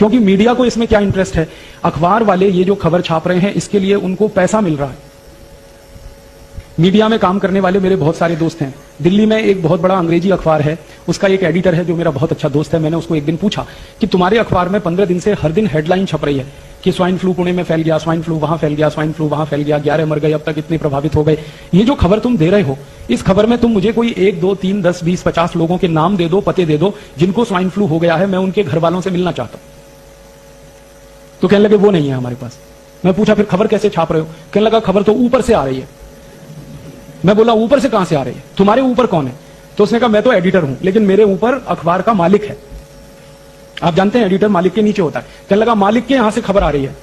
क्योंकि मीडिया को इसमें क्या इंटरेस्ट है, अखबार वाले ये जो खबर छाप रहे हैं इसके लिए उनको पैसा मिल रहा है। मीडिया में काम करने वाले मेरे बहुत सारे दोस्त हैं। दिल्ली में एक बहुत बड़ा अंग्रेजी अखबार है, उसका एक एडिटर है जो मेरा बहुत अच्छा दोस्त है। मैंने उसको एक दिन पूछा कि तुम्हारे अखबार में 15 दिन से हर दिन हेडलाइन छप रही है कि स्वाइन फ्लू पुणे में फैल गया, स्वाइन फ्लू वहां फैल गया, स्वाइन फ्लू वहां फैल गया, 11 मर गए, अब तक इतने प्रभावित हो गए। ये जो खबर तुम दे रहे हो, इस खबर में तुम मुझे कोई 1, 2, 3, 10, 20, 50 लोगों के नाम दे दो, पते दे दो जिनको स्वाइन फ्लू हो गया है, मैं उनके घर वालों से मिलना चाहता हूं। तो कहने लगे वो नहीं है हमारे पास। मैं पूछा फिर खबर कैसे छाप रहे हो? कहने लगा खबर तो ऊपर से आ रही है। मैं बोला ऊपर से कहां से आ रही है? तुम्हारे ऊपर कौन है? तो उसने कहा मैं तो एडिटर हूं, लेकिन मेरे ऊपर अखबार का मालिक है। आप जानते हैं एडिटर मालिक के नीचे होता है। कहने लगा मालिक के यहां से खबर आ रही है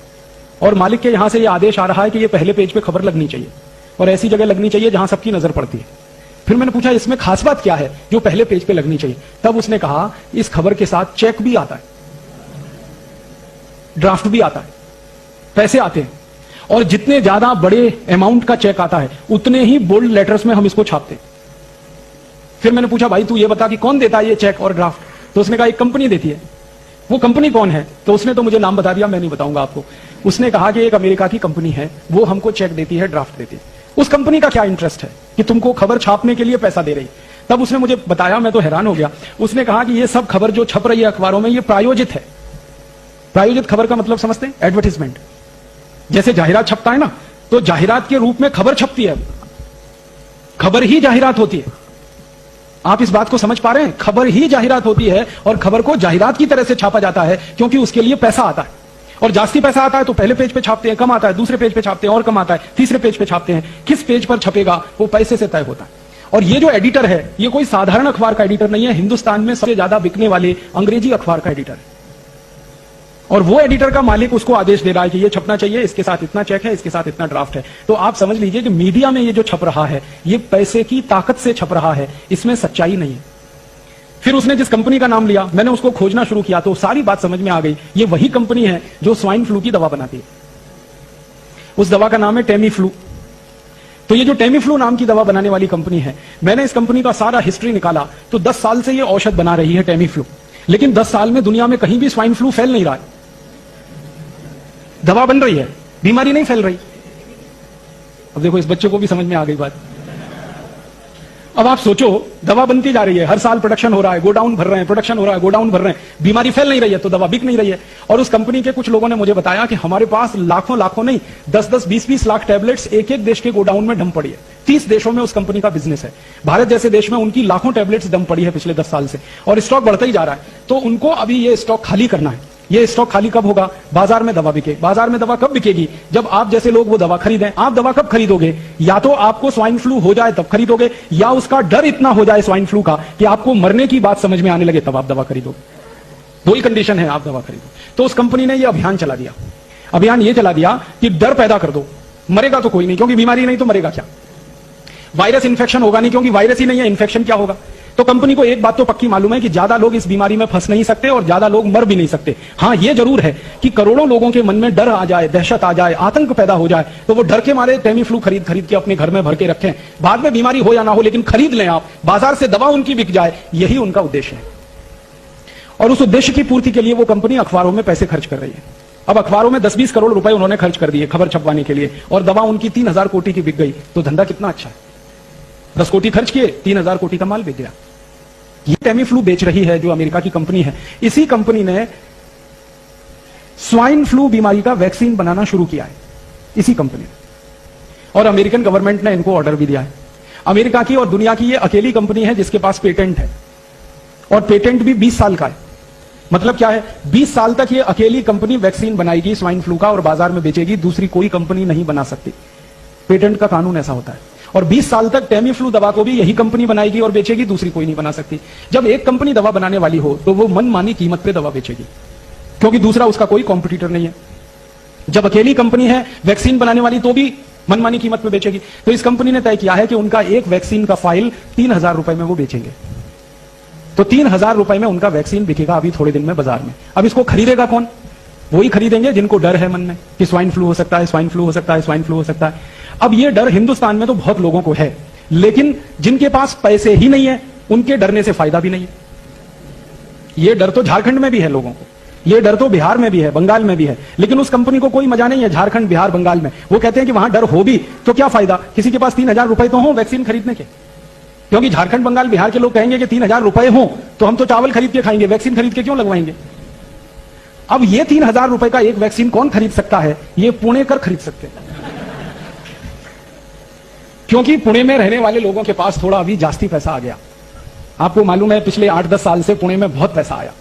और मालिक के यहां से यह आदेश आ रहा है कि यह पहले पेज पे खबर लगनी चाहिए और ऐसी जगह लगनी चाहिए जहां सबकी नजर पड़ती है। फिर मैंने पूछा इसमें खास बात क्या है जो पहले पेज पे लगनी चाहिए? तब उसने कहा इस खबर के साथ चेक भी आता है, ड्राफ्ट भी आता है, पैसे आते हैं, और जितने ज्यादा बड़े अमाउंट का चेक आता है उतने ही बोल्ड लेटर्स में हम इसको छापते हैं। फिर मैंने पूछा भाई तू ये बता कि कौन देता है ये चेक और ड्राफ्ट? तो उसने कहा एक कंपनी देती है। वो कंपनी कौन है? तो उसने तो मुझे नाम बता दिया, मैं नहीं बताऊंगा आपको। उसने कहा कि एक अमेरिका की कंपनी है, वो हमको चेक देती है, ड्राफ्ट देती है। उस कंपनी का क्या इंटरेस्ट है कि तुमको खबर छापने के लिए पैसा दे रही? तब उसने मुझे बताया, मैं तो हैरान हो गया। उसने कहा कि ये सब खबर जो छप रही है अखबारों में ये प्रायोजित है। प्रायोजित खबर का मतलब समझते हैं? एडवर्टीजमेंट। जैसे जाहिरात छपता है ना, तो जाहिरात के रूप में खबर छपती है, खबर ही जाहिरात होती है। आप इस बात को समझ पा रहे हैं? खबर ही जाहिरात होती है और खबर को जाहिरात की तरह से छापा जाता है क्योंकि उसके लिए पैसा आता है। और जास्ती पैसा आता है तो पहले पेज पे छापते हैं, कम आता है दूसरे पेज पे छापते हैं, और कम आता है तीसरे पेज पे छापते हैं। किस पेज पर छपेगा वो पैसे से तय होता है। और ये जो एडिटर है ये कोई साधारण अखबार का एडिटर नहीं है, हिंदुस्तान में सबसे ज्यादा बिकने वाले अंग्रेजी अखबार का एडिटर है। और वो एडिटर का मालिक उसको आदेश दे रहा है कि ये छपना चाहिए, इसके साथ इतना चेक है, इसके साथ इतना ड्राफ्ट है। तो आप समझ लीजिए कि मीडिया में ये जो छप रहा है ये पैसे की ताकत से छप रहा है, इसमें सच्चाई नहीं है। फिर उसने जिस कंपनी का नाम लिया, मैंने उसको खोजना शुरू किया तो सारी बात समझ में आ गई। ये वही कंपनी है जो स्वाइन फ्लू की दवा बनाती है। उस दवा का नाम है टेमीफ्लू। तो ये जो टेमीफ्लू नाम की दवा बनाने वाली कंपनी है, मैंने इस कंपनी का सारा हिस्ट्री निकाला तो 10 साल से ये औषध बना रही है टेमीफ्लू, लेकिन 10 साल में दुनिया में कहीं भी स्वाइन फ्लू फैल नहीं रहा है। दवा बन रही है, बीमारी नहीं फैल रही। अब देखो इस बच्चे को भी समझ में आ गई बात। अब आप सोचो, दवा बनती जा रही है, हर साल प्रोडक्शन हो रहा है, गोडाउन भर रहे हैं, प्रोडक्शन हो रहा है, गोडाउन भर रहे हैं, बीमारी फैल नहीं रही है तो दवा बिक नहीं रही है। और उस कंपनी के कुछ लोगों ने मुझे बताया कि हमारे पास लाखों लाखों नहीं 10-10, 20-20 लाख टैबलेट्स एक एक देश के गोडाउन में डंप पड़ी है। 30 देशों में उस कंपनी का बिजनेस है। भारत जैसे देश में उनकी लाखों टैबलेट्स डंप पड़ी है पिछले 10 साल से, और स्टॉक बढ़ता ही जा रहा है। तो उनको अभी ये स्टॉक खाली करना है। ये स्टॉक खाली कब होगा? बाजार में दवा बिके। बाजार में दवा कब बिकेगी? जब आप जैसे लोग वो दवा खरीदें। आप दवा कब खरीदोगे? या तो आपको स्वाइन फ्लू हो जाए तब खरीदोगे, या उसका डर इतना हो जाए स्वाइन फ्लू का कि आपको मरने की बात समझ में आने लगे तब आप दवा खरीदोगे। दो ही कंडीशन है आप दवा खरीदो। तो उस कंपनी ने ये अभियान चला दिया। अभियान ये चला दिया कि डर पैदा कर दो, मरेगा तो कोई नहीं क्योंकि बीमारी नहीं तो मरेगा क्या? वायरस इंफेक्शन होगा नहीं क्योंकि वायरस ही नहीं है, इंफेक्शन क्या होगा? तो कंपनी को एक बात तो पक्की मालूम है कि ज्यादा लोग इस बीमारी में फंस नहीं सकते और ज्यादा लोग मर भी नहीं सकते। हाँ ये जरूर है कि करोड़ों लोगों के मन में डर आ जाए, दहशत आ जाए, आतंक पैदा हो जाए, तो वो डर के मारे टेमीफ्लू खरीद खरीद के अपने घर में भर के रखें। बाद में बीमारी हो या ना हो लेकिन खरीद लें आप, बाजार से दवा उनकी बिक जाए, यही उनका उद्देश्य है। और उस उद्देश्य की पूर्ति के लिए वो कंपनी अखबारों में पैसे खर्च कर रही है। अब अखबारों में 10-20 करोड़ रुपए उन्होंने खर्च कर दिए खबर छपवाने के लिए, और दवा उनकी 3000 कोटी की बिक गई। तो धंधा कितना अच्छा है। 10 कोटी खर्च किए, 3000 कोटी का माल बिक गया। ये टेमीफ्लू बेच रही है जो अमेरिका की कंपनी है। इसी कंपनी ने स्वाइन फ्लू बीमारी का वैक्सीन बनाना शुरू किया है, इसी कंपनी ने। और अमेरिकन गवर्नमेंट ने इनको ऑर्डर भी दिया है। अमेरिका की और दुनिया की ये अकेली कंपनी है जिसके पास पेटेंट है, और पेटेंट भी 20 साल का है। मतलब क्या है? 20 साल तक ये अकेली कंपनी वैक्सीन बनाएगी स्वाइन फ्लू का और बाजार में बेचेगी, दूसरी कोई कंपनी नहीं बना सकती। पेटेंट का कानून ऐसा होता है। और 20 साल तक टेमीफ्लू दवा को भी यही कंपनी बनाएगी और बेचेगी, दूसरी कोई नहीं बना सकती। जब एक कंपनी दवा बनाने वाली हो तो वो मनमानी कीमत पे दवा बेचेगी क्योंकि दूसरा उसका कोई कॉम्पिटिटर नहीं है। जब अकेली कंपनी है वैक्सीन बनाने वाली तो भी मनमानी कीमत पे बेचेगी। तो इस कंपनी ने तय किया है कि उनका एक वैक्सीन का फाइल 3000 रुपए में वो बेचेंगे। तो 3000 रुपए में उनका वैक्सीन बिकेगा अभी थोड़े दिन में बाजार में। अब इसको खरीदेगा कौन? वही खरीदेंगे जिनको डर है मन में कि स्वाइन फ्लू हो सकता है, स्वाइन फ्लू हो सकता है, स्वाइन फ्लू हो सकता है। अब ये डर हिंदुस्तान में तो बहुत लोगों को है, लेकिन जिनके पास पैसे ही नहीं है उनके डरने से फायदा भी नहीं है। ये डर तो झारखंड में भी है लोगों को, ये डर तो बिहार में भी है, बंगाल में भी है, लेकिन उस कंपनी को कोई मजा नहीं है झारखंड, बिहार, बंगाल में। वो कहते हैं कि वहां डर हो भी तो क्या फायदा, किसी के पास 3,000 रुपए तो हो वैक्सीन खरीदने के। क्योंकि झारखंड, बंगाल, बिहार के लोग कहेंगे कि 3,000 रुपए हो तो हम तो चावल खरीद के खाएंगे, वैक्सीन खरीद के क्यों लगवाएंगे। अब ये 3,000 रुपए का एक वैक्सीन कौन खरीद सकता है, ये पुणे कर खरीद सकते हैं। क्योंकि पुणे में रहने वाले लोगों के पास थोड़ा अभी जास्ती पैसा आ गया। आपको मालूम है पिछले 8-10 साल से पुणे में बहुत पैसा आया।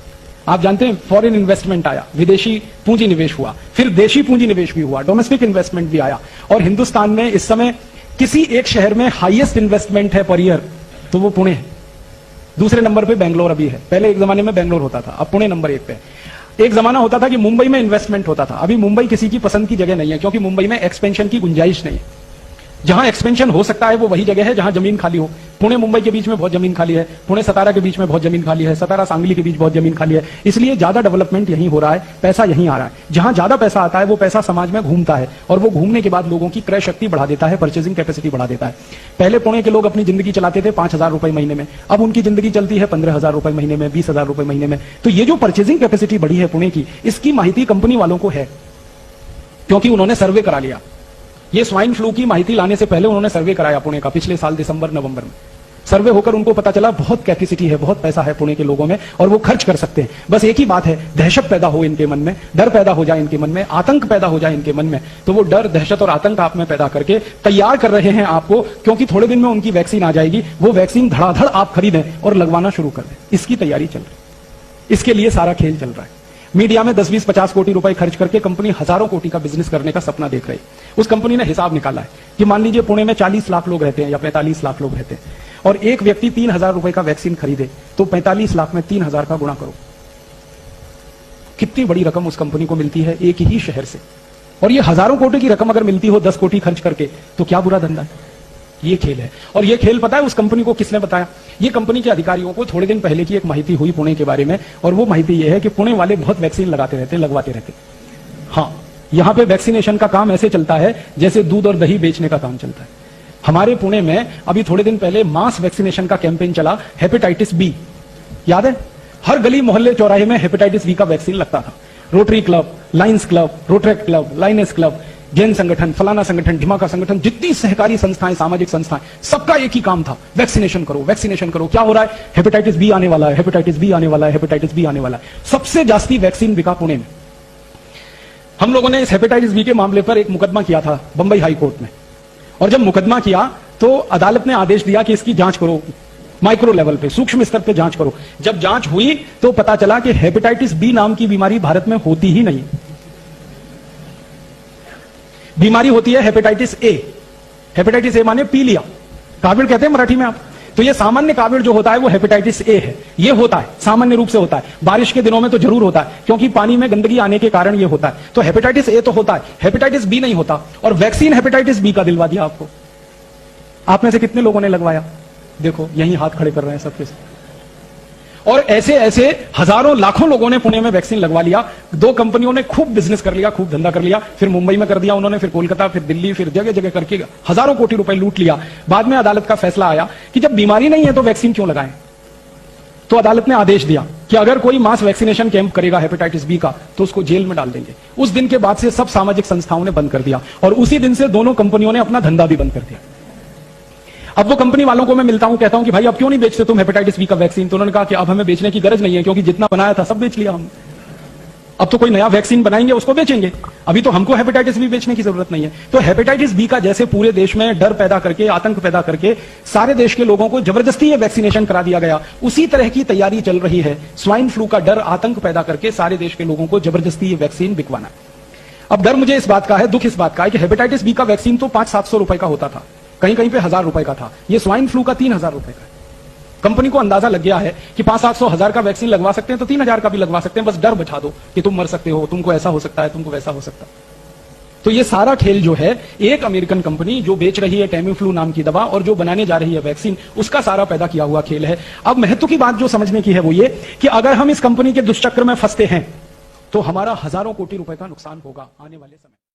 आप जानते हैं फॉरेन इन्वेस्टमेंट आया, विदेशी पूंजी निवेश हुआ, फिर देशी पूंजी निवेश भी हुआ, डोमेस्टिक इन्वेस्टमेंट भी आया। और हिंदुस्तान में इस समय किसी एक शहर में हाईएस्ट इन्वेस्टमेंट है पर ईयर तो वो पुणे है। दूसरे नंबर पे बेंगलोर अभी है, पहले एक जमाने में बेंगलोर होता था, अब पुणे नंबर 1 पे। एक जमाना होता था कि मुंबई में इन्वेस्टमेंट होता था, अभी मुंबई किसी की पसंद की जगह नहीं है, क्योंकि मुंबई में एक्सपेंशन की गुंजाइश नहीं है। जहां एक्सपेंशन हो सकता है वो वही जगह है जहां जमीन खाली हो। पुणे मुंबई के बीच में बहुत जमीन खाली है, पुणे सतारा के बीच में बहुत जमीन खाली है, सतारा सांगली के बीच बहुत जमीन खाली है, इसलिए ज्यादा डेवलपमेंट यहीं हो रहा है, पैसा यहीं आ रहा है। जहां ज्यादा पैसा आता है वो पैसा समाज में घूमता है और वो घूमने के बाद लोगों की क्रय शक्ति बढ़ा देता है, परचेजिंग कैपेसिटी बढ़ा देता है। पहले पुणे के लोग अपनी जिंदगी चलाते थे 5,000 रुपए महीने में, अब उनकी जिंदगी चलती है 15,000 रुपए महीने में, 20,000 रुपए महीने में। तो ये जो परचेजिंग कैपेसिटी बढ़ी है पुणे की, इसकी माहिती कंपनी वालों को है, क्योंकि उन्होंने सर्वे करा लिया। ये स्वाइन फ्लू की माहिती लाने से पहले उन्होंने सर्वे कराया पुणे का, पिछले साल दिसंबर-नवंबर में। सर्वे होकर उनको पता चला बहुत कैपेसिटी है, बहुत पैसा है पुणे के लोगों में और वो खर्च कर सकते हैं। बस एक ही बात है, दहशत पैदा हो इनके मन में, डर पैदा हो जाए इनके मन में, आतंक पैदा हो जाए इनके मन में, तो वो डर, दहशत और आतंक आप में पैदा करके तैयार कर रहे हैं आपको, क्योंकि थोड़े दिन में उनकी वैक्सीन आ जाएगी। वो वैक्सीन धड़ाधड़ आप खरीदें और लगवाना शुरू कर दें, इसकी तैयारी चल रही है। इसके लिए सारा खेल चल रहा है। मीडिया में 10, 20, 50 कोटी रुपए खर्च करके कंपनी हजारों कोटी का बिजनेस करने का सपना देख रही है। उस कंपनी ने हिसाब निकाला है कि मान लीजिए पुणे में 40 लाख लोग रहते हैं या 45 लाख लोग रहते हैं और एक व्यक्ति 3,000 रुपए का वैक्सीन खरीदे तो 45 लाख में 3,000 का गुणा करो, कितनी बड़ी रकम उस कंपनी को मिलती है एक ही शहर से। और ये हजारों कोटी की रकम अगर मिलती हो 10 कोटी खर्च करके तो क्या बुरा धंधा है। ये खेल है। और ये खेल पता है उस कंपनी को किसने बताया? ये कंपनी के अधिकारियों को थोड़े दिन पहले की एक माहिती हुई पुणे के बारे में, और वो माहिती ये है कि पुणे वाले बहुत वैक्सीन लगाते रहते, लगवाते रहते। हाँ, यहां पे वैक्सीनेशन का काम ऐसे चलता है जैसे दूध और दही बेचने का काम चलता है। हमारे पुणे में अभी थोड़े दिन पहले मास वैक्सीनेशन का कैंपेन चला, हेपेटाइटिस बी, याद है? हर गली मोहल्ले चौराहे में हेपेटाइटिस बी का वैक्सीन लगता था। Rotary club, Lions club, Rotaract club, Lioness club, Jain संगठन, फलाना संगठन, ढिमाका संगठन, जितनी सहकारी संस्थाएं, सामाजिक संस्थाएं, सबका एक ही काम था, वैक्सीनेशन करो, वैक्सीनेशन करो। क्या हो रहा है? हेपेटाइटिस बी आने वाला है, हेपेटाइटिस बी आने वाला है, हेपेटाइटिस बी आने वाला है। सबसे जास्ती वैक्सीन बिका पुणे में। हम लोगों ने इस हेपेटाइटिस बी के मामले पर एक मुकदमा किया था बंबई हाई कोर्ट में, और जब मुकदमा किया तो अदालत ने आदेश दिया कि इसकी जांच करो, माइक्रो लेवल पे, सूक्ष्म स्तर पे जांच करो। जब जांच हुई तो पता चला कि हेपेटाइटिस बी नाम की बीमारी भारत में होती ही नहीं। बीमारी होती है हेपेटाइटिस ए। हेपेटाइटिस ए माने पी लिया, काविड़ कहते हैं मराठी में आप। तो ये सामान्य काविड़ जो होता है वो हेपेटाइटिस ए है। ये होता है, सामान्य रूप से होता है, बारिश के दिनों में तो जरूर होता है क्योंकि पानी में गंदगी आने के कारण ये होता है। तो हेपेटाइटिस ए तो होता है, हेपेटाइटिस बी नहीं होता। और वैक्सीन हेपेटाइटिस बी का दिलवा दिया आपको। आप में से कितने लोगों ने लगवाया? देखो यही हाथ खड़े कर रहे हैं सबके साथ। और ऐसे ऐसे हजारों लाखों लोगों ने पुणे में वैक्सीन लगवा लिया। दो कंपनियों ने खूब बिजनेस कर लिया, खूब धंधा कर लिया, फिर मुंबई में कर दिया उन्होंने, फिर कोलकाता, फिर दिल्ली, फिर जगह जगह करके हजारों कोटी रुपए लूट लिया। बाद में अदालत का फैसला आया कि जब बीमारी नहीं है तो वैक्सीन क्यों लगाएं। तो अदालत ने आदेश दिया कि अगर कोई मास वैक्सीनेशन कैंप करेगा हेपेटाइटिस बी का तो उसको जेल में डाल देंगे। उस दिन के बाद से सब सामाजिक संस्थाओं ने बंद कर दिया और उसी दिन से दोनों कंपनियों ने अपना धंधा भी बंद कर दिया। अब वो कंपनी वालों को मैं मिलता हूं, कहता हूं कि भाई अब क्यों नहीं बेचते तुम हेपेटाइटिस बी का वैक्सीन? तो उन्होंने कहा कि अब हमें बेचने की गरज नहीं है क्योंकि जितना बनाया था सब बेच लिया हमने। अब तो कोई नया वैक्सीन बनाएंगे उसको बेचेंगे, अभी तो हमको हेपेटाइटिस बी बेचने की जरूरत नहीं है। तो हेपेटाइटिस बी का जैसे पूरे देश में डर पैदा करके, आतंक पैदा करके सारे देश के लोगों को जबरदस्ती ये वैक्सीनेशन करा दिया गया, उसी तरह की तैयारी चल रही है स्वाइन फ्लू का डर, आतंक पैदा करके सारे देश के लोगों को जबरदस्ती ये वैक्सीन बिकवाना। अब डर मुझे इस बात का है, दुख इस बात का है कि हेपेटाइटिस बी का वैक्सीन तो 500-700 रुपए का होता था, कहीं कहीं पे 1,000 रुपए का था। ये स्वाइन फ्लू का 3,000 रुपए का है। कंपनी को अंदाजा लग गया है कि 500-700 हजार का वैक्सीन लगवा सकते हैं तो 3,000 का भी लगवा सकते हैं, बस डर बचा दो कि तुम मर सकते हो, तुमको ऐसा हो सकता है, तुमको वैसा हो सकता है। तो ये सारा खेल जो है, एक अमेरिकन कंपनी जो बेच रही है टेमीफ्लू नाम की दवा और जो बनाने जा रही है वैक्सीन, उसका सारा पैदा किया हुआ खेल है। अब महत्व की बात जो समझने की है वो ये कि अगर हम इस कंपनी के दुष्चक्र में फंसते हैं तो हमारा हजारों कोटि रुपए का नुकसान होगा आने वाले समय।